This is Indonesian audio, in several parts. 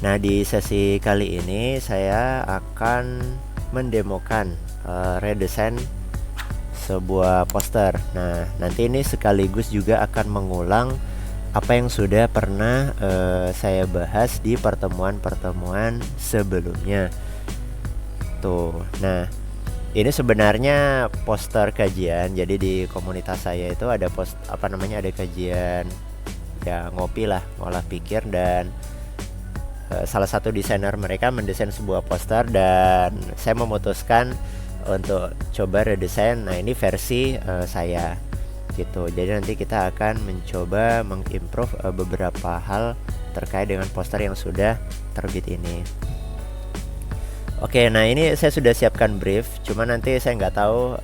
Nah, di sesi kali ini saya akan mendemokan redesign sebuah poster. Nah, nanti ini sekaligus juga akan mengulang apa yang sudah pernah saya bahas di pertemuan-pertemuan sebelumnya. Tuh. Nah, ini sebenarnya poster kajian. Jadi di komunitas saya itu ada ada kajian ya ngopi lah, ngolah pikir, dan salah satu desainer mereka mendesain sebuah poster dan saya memutuskan untuk coba redesign. Nah, ini versi saya gitu. Jadi nanti kita akan mencoba mengimprove beberapa hal terkait dengan poster yang sudah terbit ini. Oke, nah ini saya sudah siapkan brief. Cuma nanti saya nggak tahu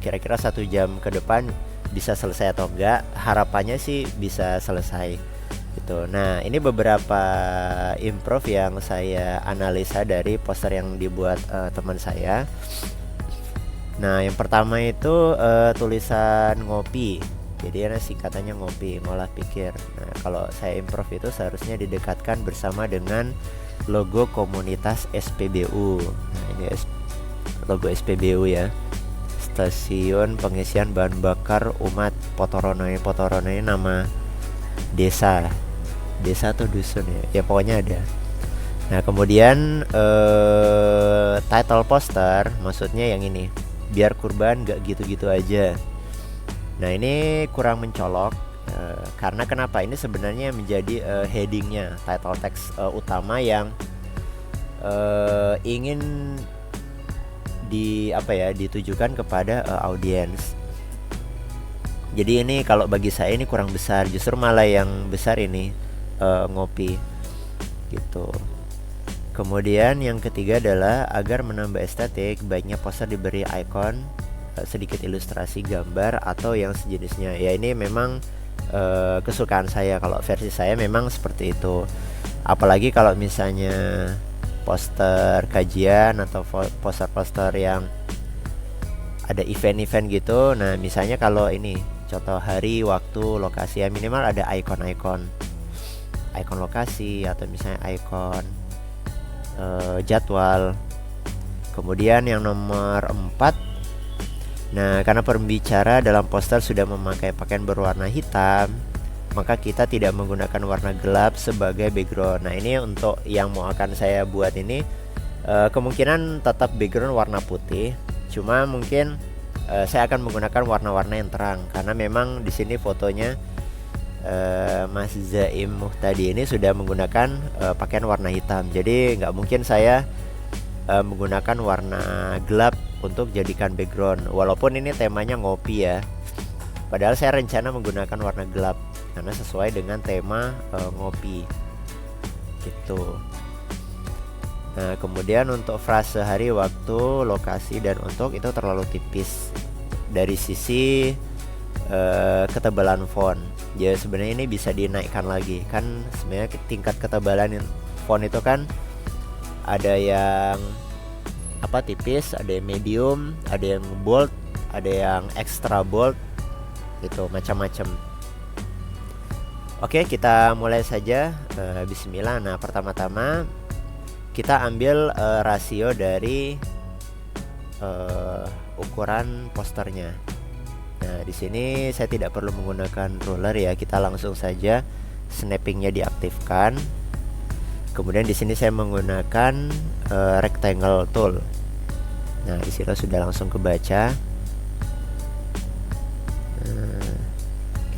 kira-kira 1 jam ke depan bisa selesai atau enggak. Harapannya sih bisa selesai gitu. Nah, ini beberapa improve yang saya analisa dari poster yang dibuat teman saya. Nah, yang pertama itu tulisan ngopi. Jadi ini singkatannya ngopi, ngolah pikir. Nah, kalau saya improve itu seharusnya didekatkan bersama dengan logo komunitas SPBU. Nah, ini logo SPBU ya. Stasiun Pengisian Bahan Bakar Umat Potorono. Potorono ini nama desa atau dusun ya pokoknya ada. Nah, kemudian title poster maksudnya yang ini, biar kurban gak gitu-gitu aja. Nah, ini kurang mencolok karena kenapa? Ini sebenarnya menjadi headingnya, title text utama yang ingin ditujukan kepada audiens. Jadi ini kalau bagi saya ini kurang besar, justru malah yang besar ini ngopi gitu. Kemudian yang ketiga adalah agar menambah estetik, baiknya poster diberi icon, sedikit ilustrasi gambar atau yang sejenisnya. Ya, ini memang kesukaan saya. Kalau versi saya memang seperti itu. Apalagi kalau misalnya poster kajian atau poster-poster yang ada event-event gitu. Nah, misalnya kalau ini contoh hari, waktu, lokasi, ya minimal ada ikon lokasi atau misalnya ikon jadwal. Kemudian yang nomor 4, nah, karena pembicara dalam poster sudah memakai pakaian berwarna hitam, maka kita tidak menggunakan warna gelap sebagai background. Nah, ini untuk yang mau akan saya buat ini kemungkinan tetap background warna putih, cuma mungkin saya akan menggunakan warna-warna yang terang karena memang di sini fotonya Mas Zaim Muhtadi ini sudah menggunakan pakaian warna hitam. Jadi nggak mungkin saya menggunakan warna gelap untuk jadikan background. Walaupun ini temanya ngopi ya, padahal saya rencana menggunakan warna gelap karena sesuai dengan tema ngopi gitu. Nah, kemudian untuk frase hari, waktu, lokasi, dan untuk itu terlalu tipis dari sisi ketebalan font. Ya, sebenarnya ini bisa dinaikkan lagi. Kan sebenarnya tingkat ketebalan font itu kan ada yang tipis, ada yang medium, ada yang bold, ada yang extra bold, itu macam-macam. Oke, kita mulai saja. Bismillah. Nah, pertama-tama kita ambil rasio dari ukuran posternya. Nah, di sini saya tidak perlu menggunakan ruler ya, kita langsung saja snappingnya diaktifkan. Kemudian di sini saya menggunakan rectangle tool. Nah, di sini sudah langsung kebaca.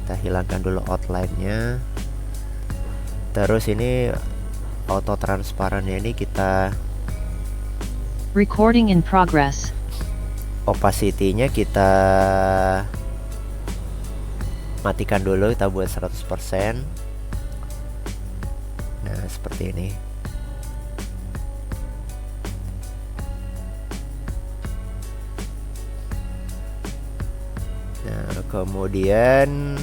Kita hilangkan dulu outline-nya. Terus ini auto transparannya ini kita recording in progress. Opacity-nya kita matikan dulu, kita buat 100%. Nah, seperti ini. Nah, kemudian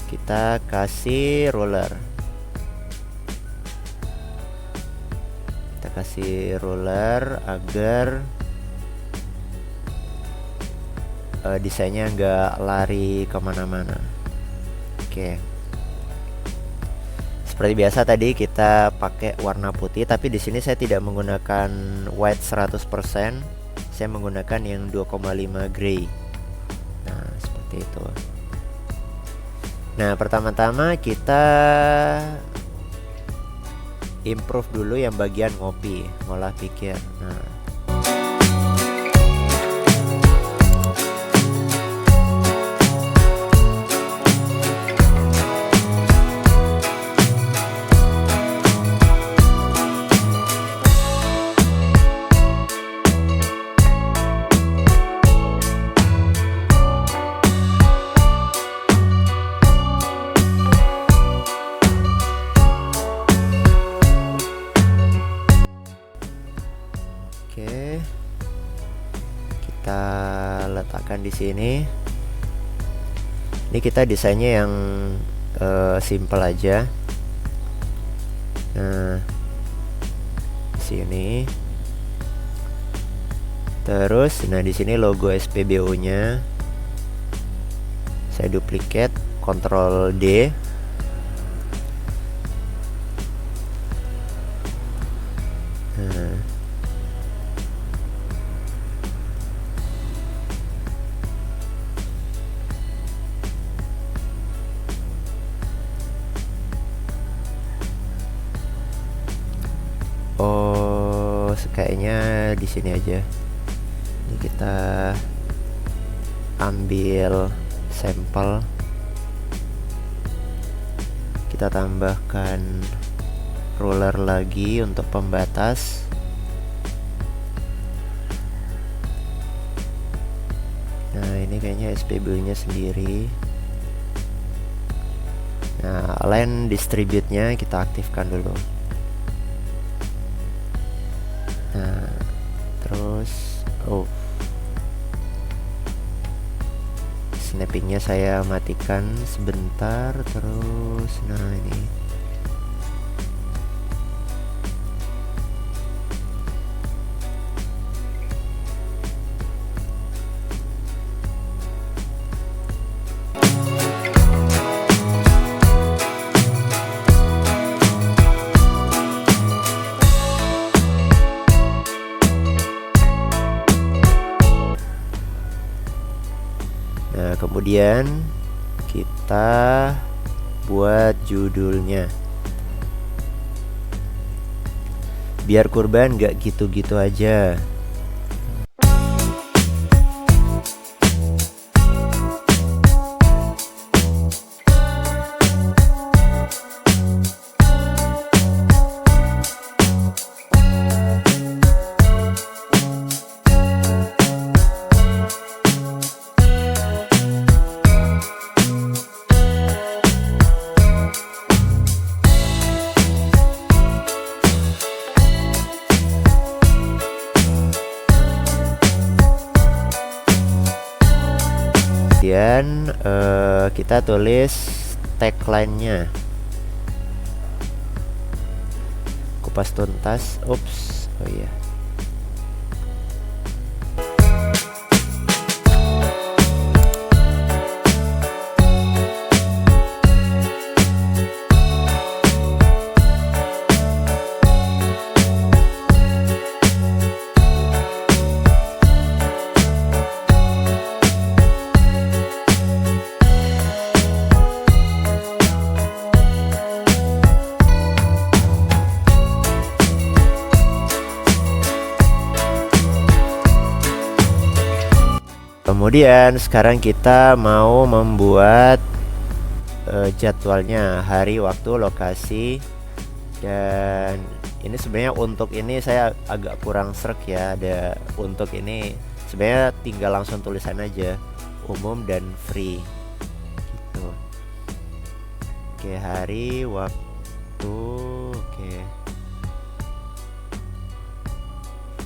kita kasih ruler. Kita kasih ruler agar desainnya nggak lari kemana-mana. Oke. seperti biasa tadi kita pakai warna putih, tapi di sini saya tidak menggunakan white 100%. Saya menggunakan yang 2,5 gray. Nah, seperti itu. Nah, pertama-tama kita improve dulu yang bagian ngopi, ngolah pikir. Nah, oke, kita letakkan di sini. Ini kita desainnya yang simple aja. Nah, di sini. Terus, nah di sini logo SPBU-nya. Saya duplicate, Ctrl D. Nah, oh, kayaknya di sini aja. Ini kita ambil sampel, kita tambahkan ruler lagi untuk pembatas. Nah, ini kayaknya SPBU-nya sendiri. Nah, align distribute-nya kita aktifkan dulu. Nah, terus snappingnya saya matikan sebentar. Terus, nah ini nah, kemudian kita buat judulnya biar kurban gak gitu-gitu aja. Kemudian kita tulis tagline-nya, kupas tuntas. Ups, oh iya. Kemudian sekarang kita mau membuat jadwalnya, hari, waktu, lokasi. Dan ini sebenarnya untuk ini saya agak kurang srek ya. Ada untuk ini sebenarnya tinggal langsung tulisan aja, umum dan free gitu. Oke, hari, waktu. Oke,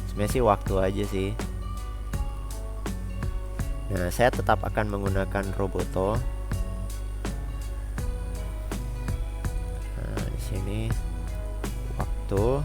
sebenarnya sih waktu aja sih. Nah, saya tetap akan menggunakan Roboto. Nah, di sini waktu.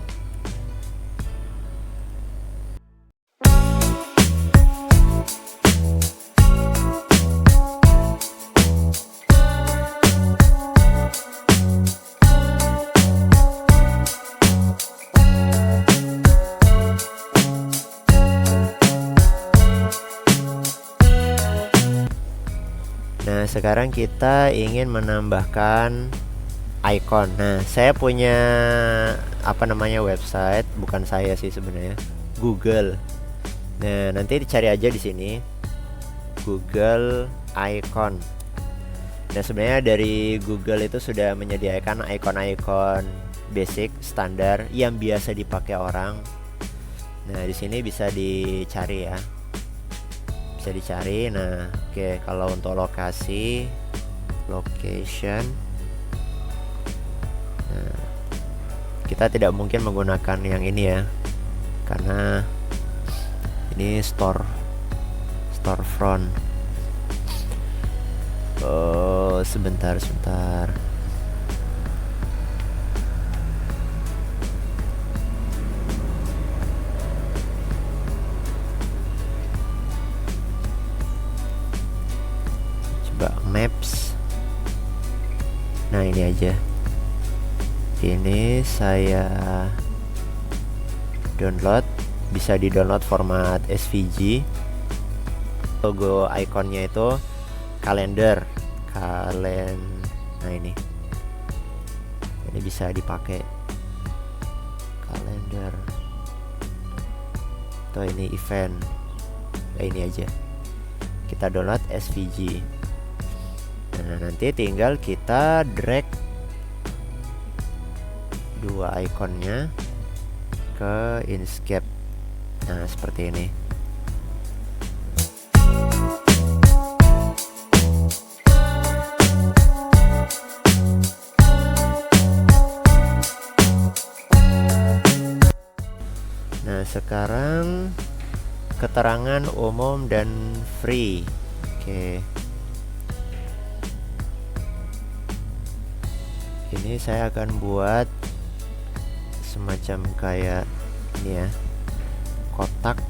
sekarang kita ingin menambahkan icon. Nah, saya punya website, bukan saya sih sebenarnya, Google. Nah, nanti dicari aja di sini Google Icon. Nah, sebenarnya dari Google itu sudah menyediakan icon-icon basic standar yang biasa dipakai orang. Nah, di sini bisa dicari ya. Bisa dicari. Nah, oke, kalau untuk location. Nah, kita tidak mungkin menggunakan yang ini ya, karena ini storefront. Oh, sebentar. Coba maps. Nah, ini aja. Ini saya download, bisa di download format SVG. Logo ikonnya itu kalender. Nah, ini bisa dipakai kalender. Atau ini event. Nah, ini aja. Kita download SVG. Nah, nanti tinggal kita drag dua ikonnya ke Inkscape. Nah, seperti ini. Nah, sekarang keterangan umum dan free. Oke. Ini saya akan buat semacam kayak ini ya, kotak.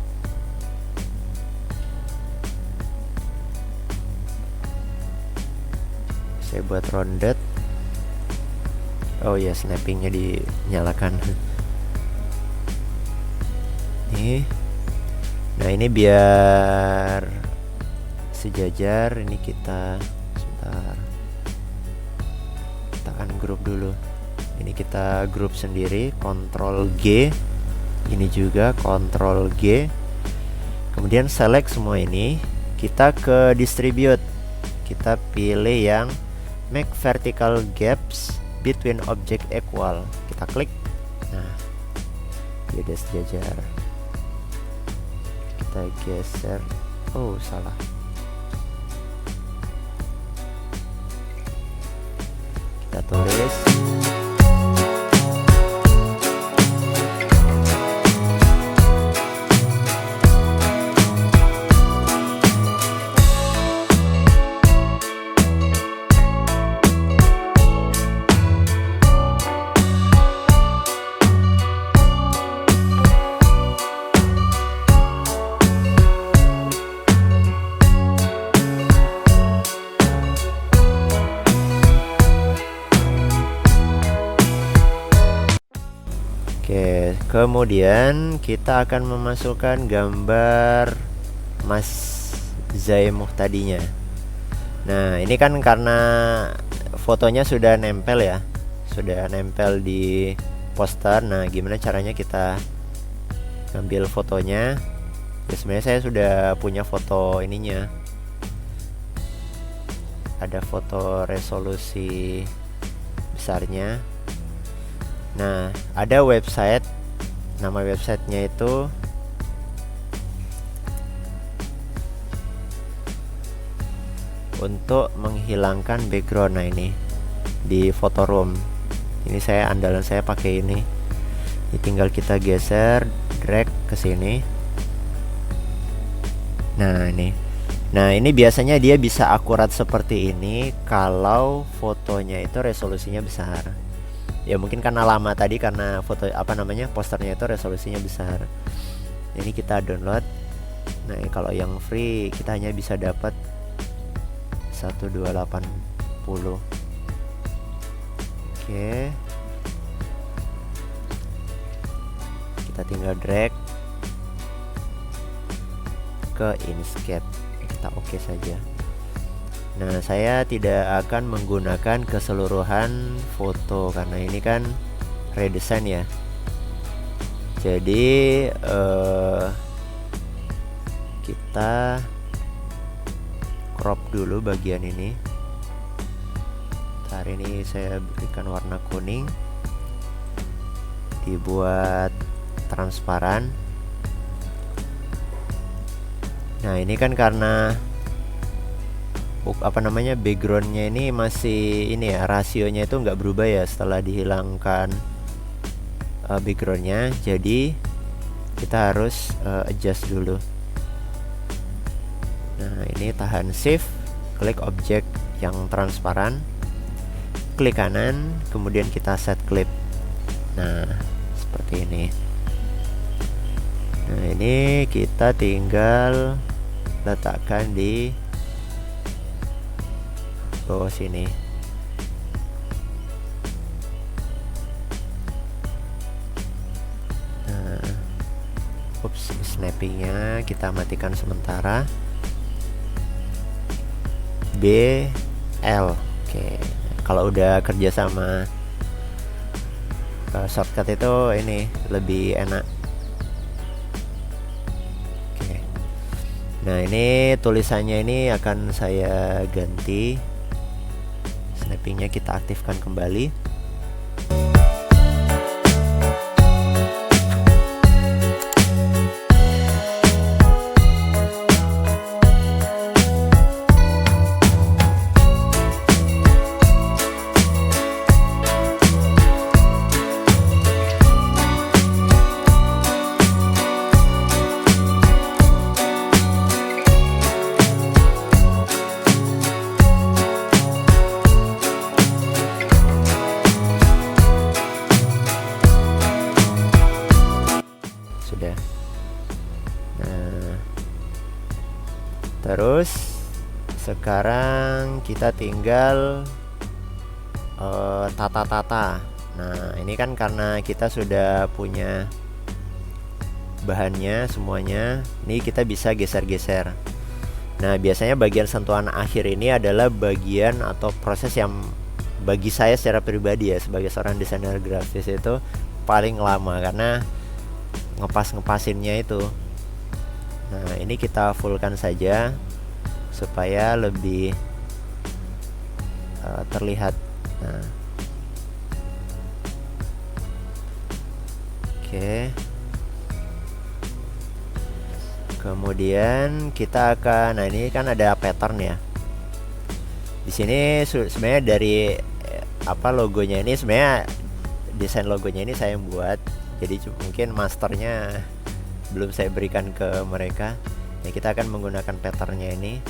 Saya buat rounded. Oh ya, snappingnya dinyalakan. Nih. Nah, ini biar sejajar. Ini kita sebentar, kita akan grup dulu. Ini kita grup sendiri, Ctrl G. Ini juga Ctrl G. Kemudian select semua ini. Kita ke distribute. Kita pilih yang make vertical gaps between object equal. Kita klik. Nah, dia udah sejajar. Kita geser. Oh, salah. Kita tulis. Oke, kemudian kita akan memasukkan gambar Mas Zaimuh tadinya. Nah, ini kan karena fotonya sudah nempel ya, sudah nempel di poster. Nah, gimana caranya kita ngambil fotonya? Ya, sebenarnya saya sudah punya foto ininya. Ada foto resolusi besarnya. Nah, ada website, nama websitenya itu untuk menghilangkan background. Nah, ini di Photoroom. Ini andalan saya pakai ini. Ini tinggal kita geser, drag ke sini. Nah, ini biasanya dia bisa akurat seperti ini kalau fotonya itu resolusinya besar. Ya, mungkin karena lama tadi, karena posternya itu resolusinya besar. Ini kita download. Nah, kalau yang free kita hanya bisa dapat 1280. Oke. Kita tinggal drag ke Inkscape. Kita oke saja. Nah, saya tidak akan menggunakan keseluruhan foto karena ini kan redesign ya. Jadi kita crop dulu bagian ini. Hari ini saya berikan warna kuning, dibuat transparan. Nah, ini kan karena backgroundnya ini masih ini ya, rasionya itu nggak berubah ya setelah dihilangkan backgroundnya. Jadi kita harus adjust dulu. Nah, ini tahan shift, klik objek yang transparan, klik kanan, kemudian kita set clip. Nah, seperti ini. Nah, ini kita tinggal letakkan di bawah sini. Nah, snappingnya kita matikan sementara. BL. Oke. Kalau udah kerja sama shortcut itu ini lebih enak. Oke. Nah, ini tulisannya ini akan saya ganti. Snappingnya kita aktifkan kembali. Sudah. Nah, terus sekarang kita tinggal tata-tata. Nah, ini kan karena kita sudah punya bahannya semuanya, ini kita bisa geser-geser. Nah, biasanya bagian sentuhan akhir ini adalah bagian atau proses yang bagi saya secara pribadi ya, sebagai seorang desainer grafis itu paling lama karena ngepasinnya itu. Nah, ini kita fullkan saja supaya lebih terlihat. Nah, oke. Kemudian kita akan, nah ini kan ada pattern ya. Di sini sebenarnya dari logonya ini sebenarnya desain logonya ini saya yang buat. Jadi mungkin masternya belum saya berikan ke mereka. Ya, kita akan menggunakan patternnya ini.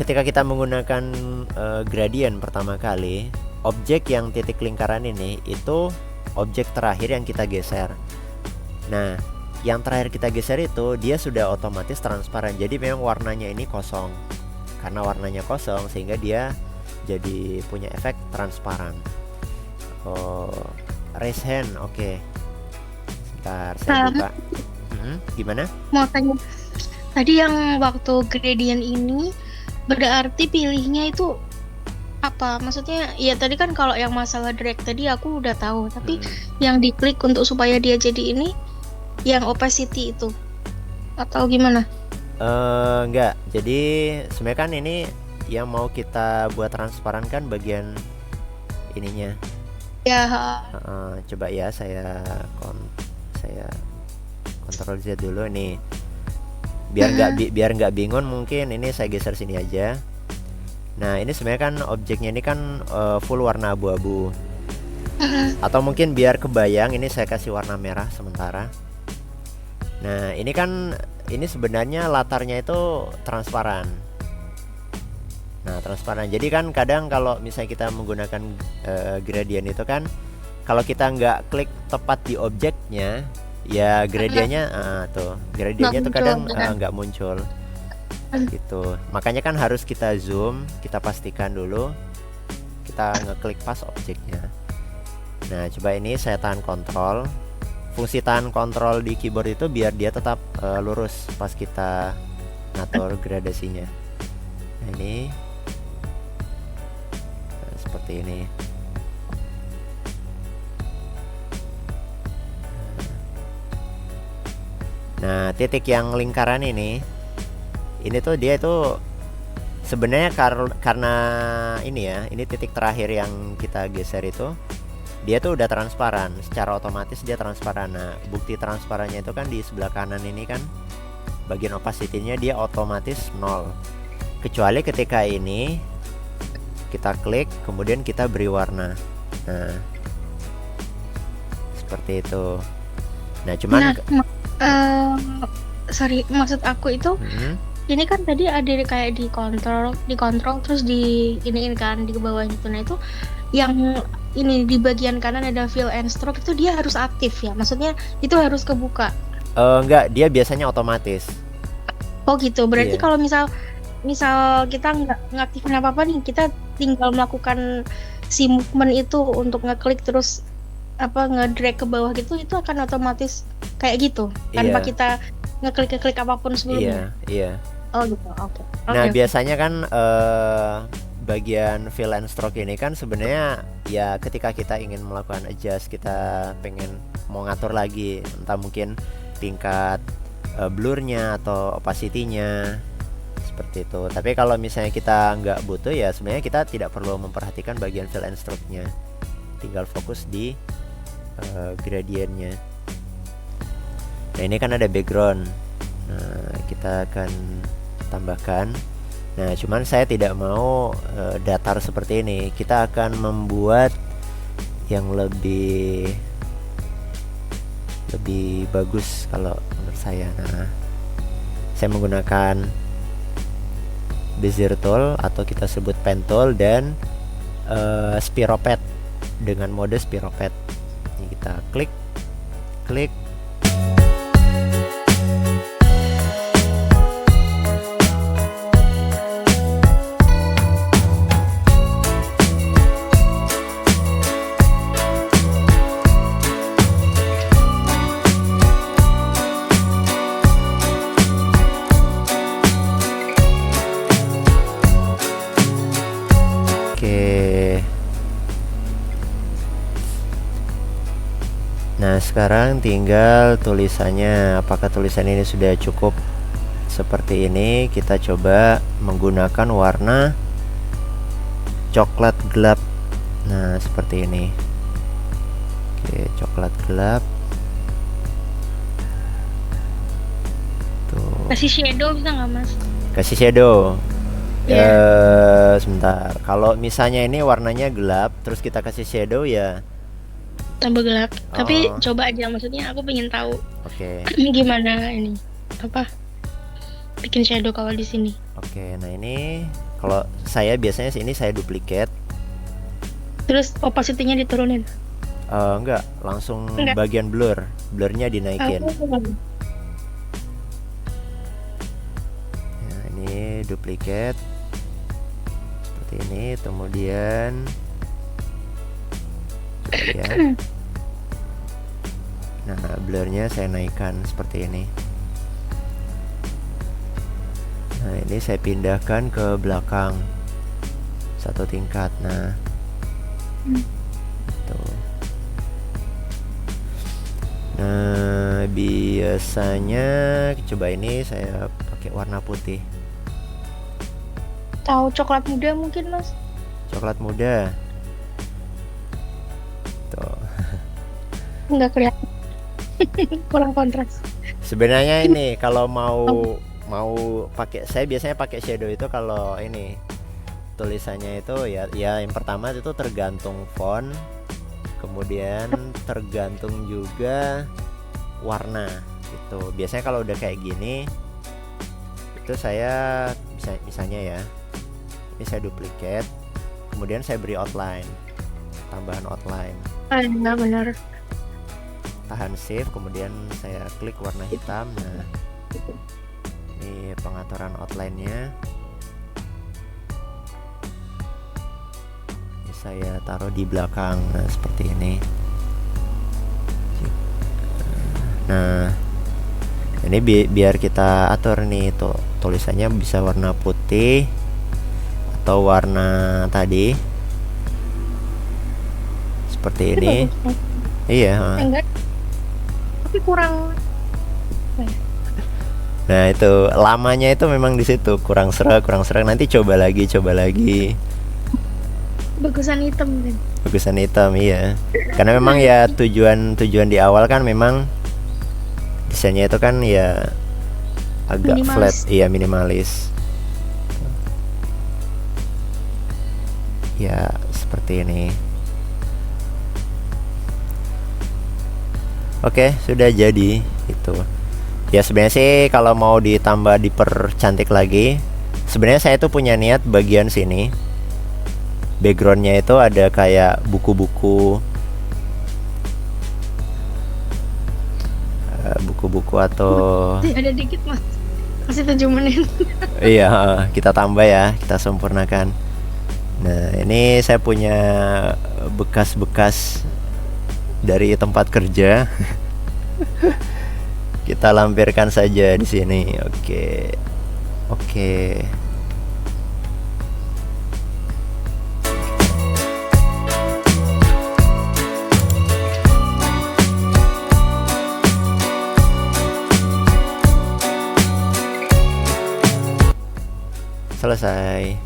Ketika kita menggunakan gradient pertama kali, objek yang titik lingkaran ini itu objek terakhir yang kita geser. Nah, yang terakhir kita geser itu dia sudah otomatis transparan. Jadi memang warnanya ini kosong. Karena warnanya kosong sehingga dia jadi punya efek transparan. Raise hand, oke. Sebentar, saya buka. Gimana? Mau tanya, tadi yang waktu gradient ini berarti pilihnya itu apa? Maksudnya ya tadi kan kalau yang masalah drag tadi aku udah tahu, tapi yang diklik untuk supaya dia jadi ini yang opacity itu atau gimana? Enggak. Jadi sebenarnya kan ini yang mau kita buat transparan kan bagian ininya. Ya. Coba ya saya Ctrl Z dulu nih. Biar nggak bingung, mungkin ini saya geser sini aja. Nah, ini sebenarnya kan objeknya ini kan full warna abu-abu. Atau mungkin biar kebayang, ini saya kasih warna merah sementara. Nah, ini kan ini sebenarnya latarnya itu transparan. Nah, transparan. Jadi kan kadang kalau misalnya kita menggunakan gradient itu kan, kalau kita nggak klik tepat di objeknya, ya gradiennya tuh, nggak gradiennya tuh muncul kadang kan. nggak muncul gitu. Makanya kan harus kita zoom, kita pastikan dulu kita ngeklik pas objeknya. Nah, coba ini saya tahan kontrol. Fungsi tahan kontrol di keyboard itu biar dia tetap lurus pas kita ngatur gradasinya. Nah, ini seperti ini. Nah, titik yang lingkaran ini tuh dia itu sebenarnya karena ini ya, ini titik terakhir yang kita geser itu dia tuh udah transparan, secara otomatis dia transparan. Nah, bukti transparannya itu kan di sebelah kanan ini kan, bagian opacity-nya dia otomatis 0. Kecuali ketika ini kita klik, kemudian kita beri warna. Nah, seperti itu. Nah, cuman sorry, maksud aku itu ini kan tadi ada kayak dikontrol terus di ini kan di bawah itu. Nah, itu yang ini di bagian kanan ada fill and stroke itu dia harus aktif ya. Maksudnya itu harus kebuka. Enggak, dia biasanya otomatis. Oh gitu. Berarti Iya. kalau misal kita nggak ngaktifin apa-apa nih, kita tinggal melakukan si movement itu untuk ngeklik terus ngedrag ke bawah gitu, itu akan otomatis kayak gitu tanpa Iya. kita ngeklik apapun sebelumnya. Iya. Oh gitu. Oke. Nah, biasanya kan bagian fill and stroke ini kan sebenarnya ya ketika kita ingin melakukan adjust, kita pengen mau ngatur lagi, entah mungkin tingkat blurnya atau opacity-nya seperti itu. Tapi kalau misalnya kita nggak butuh, ya sebenarnya kita tidak perlu memperhatikan bagian fill and stroke-nya, tinggal fokus di gradientnya. Nah, ini kan ada background. Nah, kita akan tambahkan. Nah, cuman saya tidak mau datar seperti ini. Kita akan membuat yang lebih bagus kalau menurut saya. Nah, saya menggunakan bezier tool atau kita sebut pen tool dan Spiro Pad dengan mode Spiro Pad. Ini kita klik. Nah, sekarang tinggal tulisannya. Apakah tulisan ini sudah cukup seperti ini? Kita coba menggunakan warna coklat gelap. Nah, seperti ini. Oke, coklat gelap. Tuh. Kasih shadow bisa nggak, Mas? Kasih shadow. Sebentar. Kalau misalnya ini warnanya gelap, terus kita kasih shadow, ya tambah gelap. Tapi coba aja, maksudnya aku pengen tahu. Oke. Gimana ini? Bikin shadow kalau di sini. Oke, nah ini kalau saya biasanya ini saya duplicate. Terus opacity-nya diturunin. Enggak, langsung bagian blurnya dinaikin. Nah, ini duplicate seperti ini, kemudian ya. Nah, blurnya saya naikkan seperti ini. Nah, ini saya pindahkan ke belakang satu tingkat. Nah, tuh. Nah, biasanya coba ini saya pakai warna putih. Tahu coklat muda mungkin, Mas? Coklat muda. Tuh. Enggak kelihatan. Kurang kontras. Sebenarnya ini kalau mau pakai, saya biasanya pakai shadow itu kalau ini tulisannya itu ya yang pertama itu tergantung font, kemudian tergantung juga warna gitu. Biasanya kalau udah kayak gini itu saya misalnya ya, Ini saya duplicate, kemudian saya beri outline, tambahan outline. Enggak benar. Tahan shift, kemudian saya klik warna hitam. Nah, ini pengaturan outline-nya. Ini saya taruh di belakang, nah seperti ini. Nah, ini biar kita atur nih tuh, tulisannya bisa warna putih atau warna tadi seperti ini. Iya. Enggak, tapi kurang. Nah, itu lamanya itu memang di situ kurang serak. Nanti coba lagi. Bagusan hitam kan. Bagusan hitam, iya. Karena memang ya tujuan di awal kan memang desainnya itu kan ya agak flat, iya, minimalis. Ya, seperti ini. Oke, sudah jadi itu. Ya sebenarnya sih kalau mau ditambah dipercantik lagi, sebenarnya saya tuh punya niat bagian sini. Backgroundnya itu ada kayak buku-buku atau ada dikit mas, masih 7 menit. Iya, kita tambah ya, kita sempurnakan. Nah, ini saya punya bekas-bekas dari tempat kerja. Kita lampirkan saja di sini. Oke. Selesai.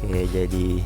Oke, jadi